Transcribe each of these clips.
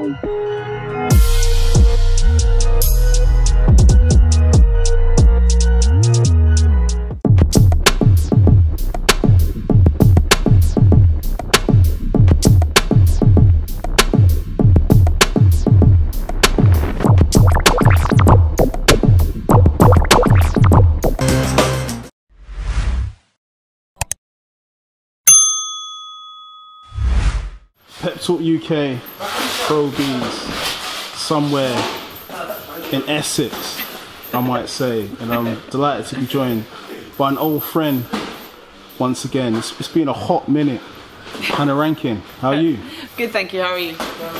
Pep Talk UK, Pro Bs, somewhere in Essex, I might say, and I'm delighted to be joined by an old friend once again. It's been a hot minute. Hannah Rankin, how are you? Good, thank you. How are you?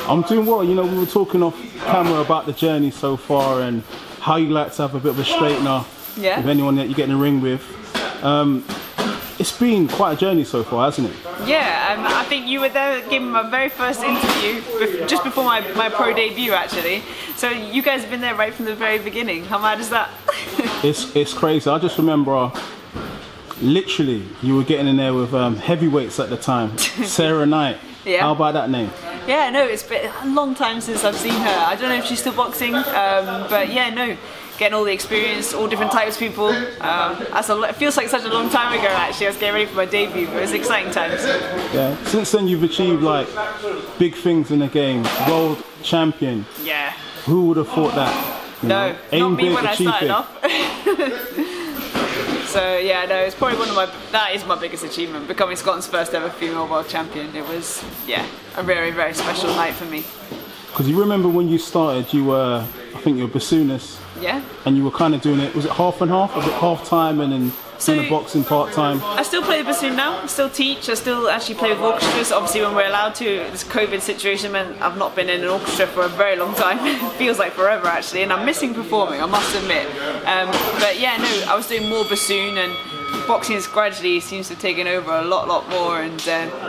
I'm doing well. You know, we were talking off camera about the journey so far and how you like to have a bit of a straightener with anyone that you get in the ring with. It's been quite a journey so far, hasn't it? Yeah, I think you were there giving my very first interview, just before my pro debut actually. So you guys have been there right from the very beginning. How mad is that? It's crazy. I just remember, literally, you were getting in there with heavyweights at the time. Sarah Knight. Yeah. How about that name? Yeah, no, it's been a long time since I've seen her. I don't know if she's still boxing, but yeah, no. Getting all the experience, all different types of people. It feels like such a long time ago actually. I was getting ready for my debut, but it was exciting times. Yeah. Since then you've achieved like big things in the game. World champion. Yeah. Who would have thought that? No, not me when I started off. So yeah, no, it's probably that is my biggest achievement, becoming Scotland's first ever female world champion. It was, yeah, a very, very special night for me. Because you remember when you started, you were, I think you were Bassoonist. Yeah. And you were kind of doing it, was it half and half? Was it half time and then kind of boxing part time? I still play the bassoon now, I still teach, I still actually play with orchestras, obviously when we're allowed to. This COVID situation meant I've not been in an orchestra for a very long time. It feels like forever actually, and I'm missing performing, I must admit. But yeah, no, I was doing more bassoon, and boxing gradually seems to have taken over a lot more, and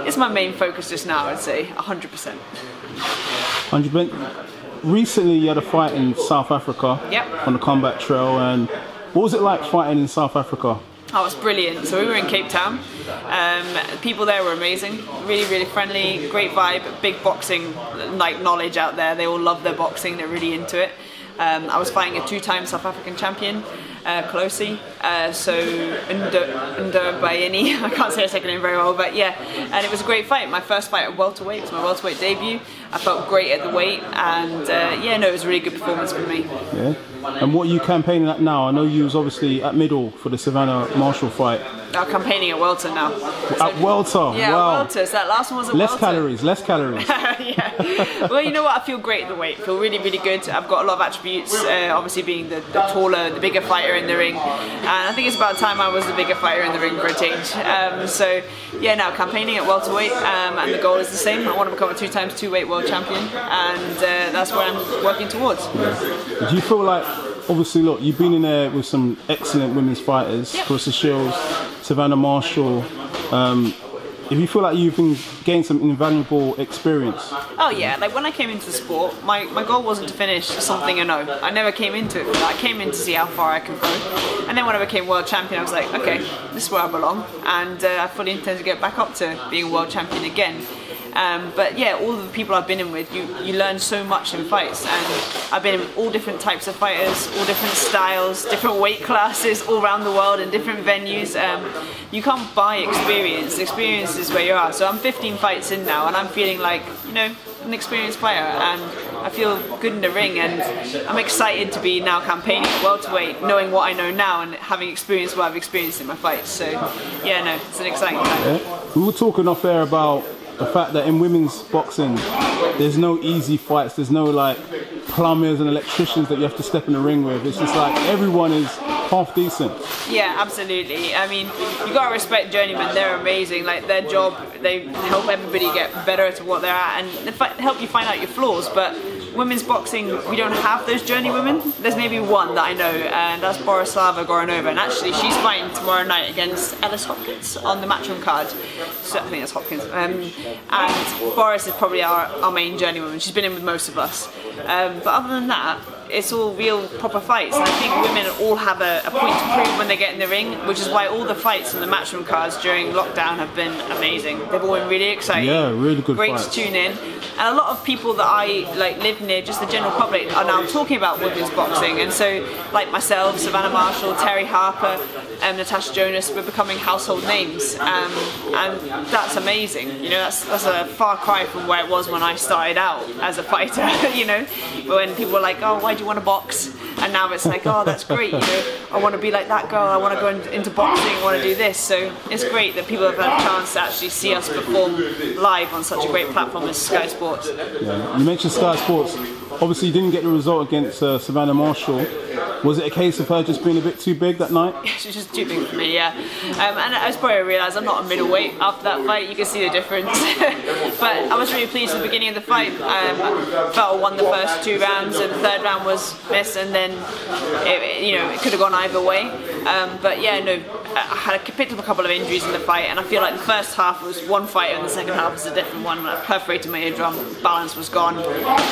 it's my main focus just now, I'd say, 100%. 100%. Recently you had a fight in South Africa on the combat trail, and what was it like fighting in South Africa? Oh, it was brilliant. So we were in Cape Town. People there were amazing, really friendly, great vibe, big boxing like knowledge out there. They all love their boxing, they're really into it. I was fighting a two-time South African champion, Claressa, so Bayeni. I can't say her second name very well, but yeah, and it was a great fight. My first fight at welterweight, it was my welterweight debut. I felt great at the weight, and yeah, no, it was a really good performance for me. Yeah. And what are you campaigning at now? I know you was obviously at middle for the Savannah Marshall fight. I'm campaigning at welter now. At welter? Yeah, wow. At welter. So that last one was at less welter. Less calories. Yeah. Well, you know what? I feel great at the weight. I feel really good. I've got a lot of attributes, obviously being the taller, the bigger fighter in the ring. And I think it's about time I was the bigger fighter in the ring for a change. So yeah, now campaigning at welterweight, and the goal is the same. I want to become a 2x 2-weight world champion, and that's what I'm working towards. Do you feel like, obviously, look, you've been in there with some excellent women's fighters, Cassandra Shields, Savannah Marshall. If you feel like you've gained some invaluable experience? Oh yeah, like when I came into the sport, my goal wasn't to finish something and no. I never came into it. I came in to see how far I can go. And then when I became world champion, I was like, okay, this is where I belong. And I fully intend to get back up to being world champion again. But yeah, all the people I've been in with, you learn so much in fights, and I've been in with all different types of fighters, all different styles, different weight classes all around the world in different venues. You can't buy experience. Experience is where you are. So I'm 15 fights in now, and I'm feeling like, you know, an experienced fighter, and I feel good in the ring, and I'm excited to be now campaigning at welterweight, knowing what I know now and having experienced what I've experienced in my fights. So yeah, no, it's an exciting time. Yeah. We were talking off air about the fact that in women's boxing, there's no easy fights, there's no like plumbers and electricians that you have to step in the ring with. It's just like everyone is half decent. Yeah, absolutely. I mean, you gotta respect journeymen, they're amazing. Like their job, they help everybody get better at what they're at and help you find out your flaws. But women's boxing, we don't have those journey women. There's maybe one that I know, and that's Borislava Goranova, and actually she's fighting tomorrow night against Ellis Hopkins on the matchroom card. So I think that's Hopkins. And Boris is probably our main journey woman. She's been in with most of us. But other than that, it's all real proper fights. And I think women all have a point to prove when they get in the ring, which is why all the fights on the matchroom cards during lockdown have been amazing. They've all been really exciting. Yeah, really good Great fights. to tune in. And a lot of people that I live near, just the general public, are now talking about women's boxing. And so, like myself, Savannah Marshall, Terry Harper, Natasha Jonas, we're becoming household names, and that's amazing. You know, that's a far cry from where it was when I started out as a fighter. You know, when people were like, "Oh, why do you want to box?" And now it's like, "Oh, that's great. You know, I want to be like that girl. I want to go into boxing. I want to do this." So it's great that people have had a chance to actually see us perform live on such a great platform as Sky Sports. Yeah. You mentioned Sky Sports. Obviously, you didn't get the result against Savannah Marshall. Was it a case of her just being a bit too big that night? She's just too big for me, yeah. And I probably realised I'm not a middleweight after that fight. You can see the difference. But I was really pleased at the beginning of the fight. Felt I won the first 2 rounds, and the 3rd round was missed, and then it could have gone either way. But yeah, no, I picked up a couple of injuries in the fight, and I feel like the first half was one fight, and the second half was a different one. When I perforated my eardrum, balance was gone,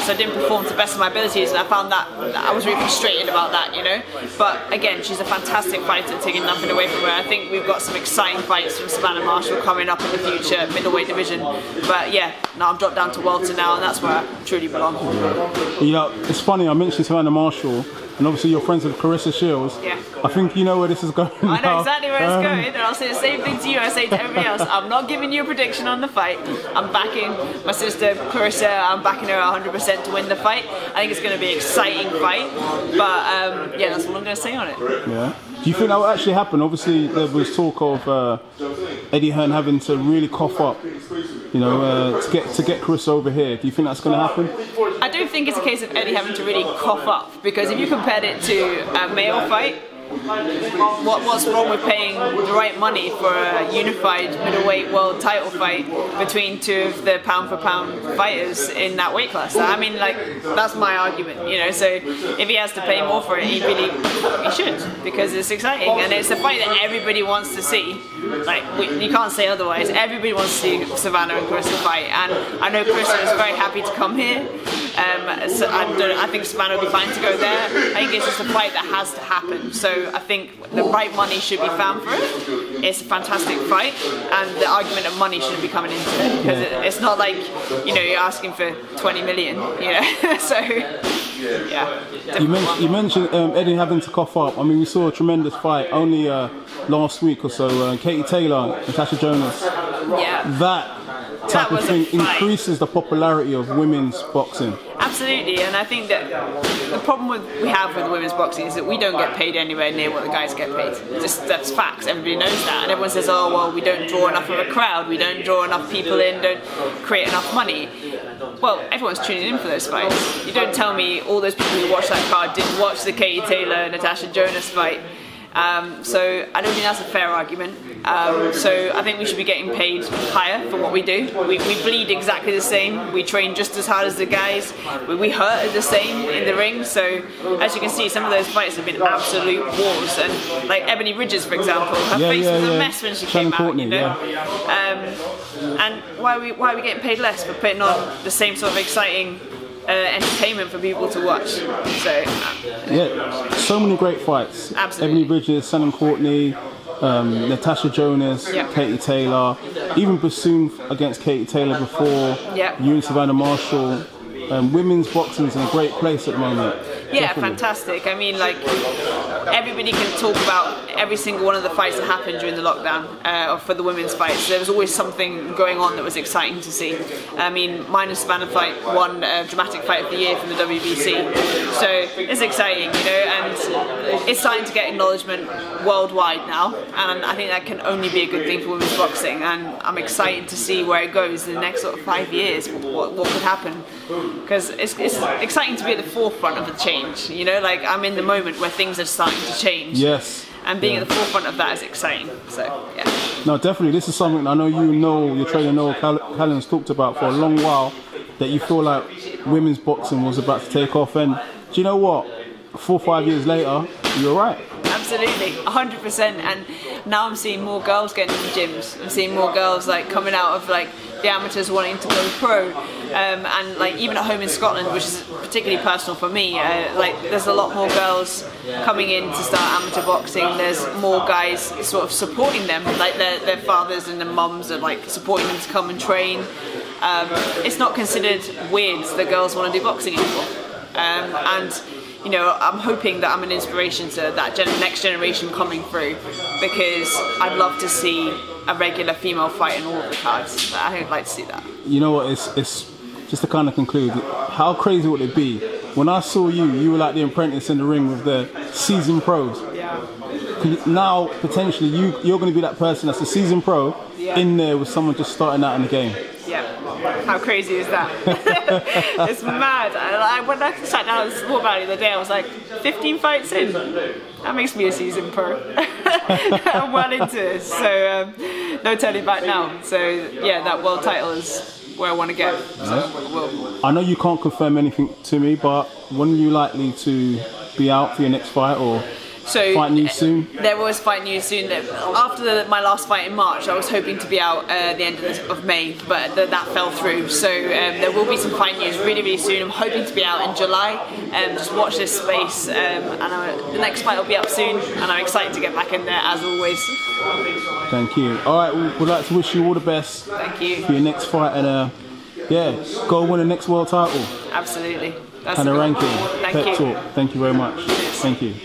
so I didn't perform to the best of my abilities, and I found that I was really frustrated about that, you know. But again, she's a fantastic fighter, taking nothing away from her. I think we've got some exciting fights from Savannah Marshall coming up in the future, middleweight division. But yeah, now I've dropped down to welter now, and that's where I truly belong. You know, it's funny, I mentioned Savannah Marshall, and obviously you're friends with Cassandra Shields. Yeah. I think you know where this is going. I know exactly where it's going, and I'll say the same thing to you. I say to everybody else, I'm not giving you a prediction on the fight. I'm backing my sister Claressa. I'm backing her 100% to win the fight. I think it's going to be an exciting fight. But yeah, that's all I'm going to say on it. Yeah. Do you think that will actually happen? Obviously, there was talk of Eddie Hearn having to really cough up, you know, to get Claressa over here. Do you think that's going to happen? I don't think it's a case of Eddie having to really cough up, because if you compared it to a male fight, what's wrong with paying the right money for a unified middleweight world title fight between 2 of the pound for pound fighters in that weight class? I mean, like, that's my argument, you know. So if he has to pay more for it, he should, because it's exciting and it's a fight that everybody wants to see. Like, you can't say otherwise. Everybody wants to see Savannah and Claressa fight, and I know Claressa is very happy to come here. So I think Savannah will be fine to go there. I think it's just a fight that has to happen. So I think the right money should be found for it. It's a fantastic fight, and the argument of money shouldn't be coming into it, because it's not like, you know, you're asking for 20 million, you know. So yeah. You mentioned Eddie having to cough up. I mean, we saw a tremendous fight only last week or so. Katie Taylor, Natasha Jonas. Yeah. That type of thing increases the popularity of women's boxing. Absolutely, and I think that the problem we have with women's boxing is that we don't get paid anywhere near what the guys get paid. That's facts, everybody knows that, and everyone says, oh well, we don't draw enough of a crowd, we don't draw enough people in, don't create enough money. Well, everyone's tuning in for those fights. You don't tell me all those people who watched that card didn't watch the Katie Taylor, Natasha Jonas fight. So I don't think that's a fair argument. So I think we should be getting paid higher for what we do. We bleed exactly the same. We train just as hard as the guys. We hurt the same in the ring. So as you can see, some of those fights have been absolute wars. And like Ebony Ridges, for example, her face was a mess when she came out. You know. And why are we getting paid less for putting on the same sort of exciting entertainment for people to watch? So yeah, so many great fights. Absolutely. Ebony Bridges, Shannon Courtney, Natasha Jonas, Katie Taylor, even Bassoon against Katie Taylor before. You and Savannah Marshall. Women's boxing is in a great place at the moment. Yeah, definitely. Fantastic. I mean, like, everybody can talk about every single one of the fights that happened during the lockdown for the women's fights. There was always something going on that was exciting to see. I mean, mine and Savannah fight won Dramatic Fight of the Year from the WBC. So it's exciting, you know, and it's starting to get acknowledgement worldwide now. And I think that can only be a good thing for women's boxing. And I'm excited to see where it goes in the next sort of 5 years, what could happen. Because it's exciting to be at the forefront of the change, you know, like I'm in the moment where things are starting to change. Yes. And being at the forefront of that is exciting, so yeah. No, definitely, this is something I know your trainer Noel Callan's talked about for a long while, that you feel like women's boxing was about to take off, and do you know what? 4 or 5 years later, you're right. Absolutely, 100%, and now I'm seeing more girls getting in the gyms. I'm seeing more girls like coming out of like the amateurs wanting to go pro, and like even at home in Scotland, which is particularly personal for me, like there's a lot more girls coming in to start amateur boxing. There's more guys sort of supporting them, like their fathers and their mums are like supporting them to come and train. It's not considered weird that girls want to do boxing anymore, and you know, I'm hoping that I'm an inspiration to that next generation coming through, because I'd love to see a regular female fight in all of the cards. I'd like to see that. You know what, it's just to kind of conclude, how crazy would it be? When I saw you were like the apprentice in the ring with the seasoned pros. Yeah. Now, potentially, you're going to be that person that's a seasoned pro in there with someone just starting out in the game. Yeah. How crazy is that? It's mad. When I sat down and thought about it the other day, I was like, 15 fights in? That makes me a seasoned pro. I'm well into it, so no turning back now. So yeah, that world title is where I want to get. So I know you can't confirm anything to me, but when are you likely to be out for your next fight, or fight news soon? There was fight news soon. After my last fight in March, I was hoping to be out at the end of May, but that fell through. So there will be some fight news really, really soon. I'm hoping to be out in July. Just watch this space, and the next fight will be up soon, and I'm excited to get back in there as always. Thank you. All right, we'd like to wish you all the best. Thank you. For your next fight, and yeah, go win the next world title. Absolutely. That's and a Rankin. Thank you. Talk. Thank you very much. Thank you.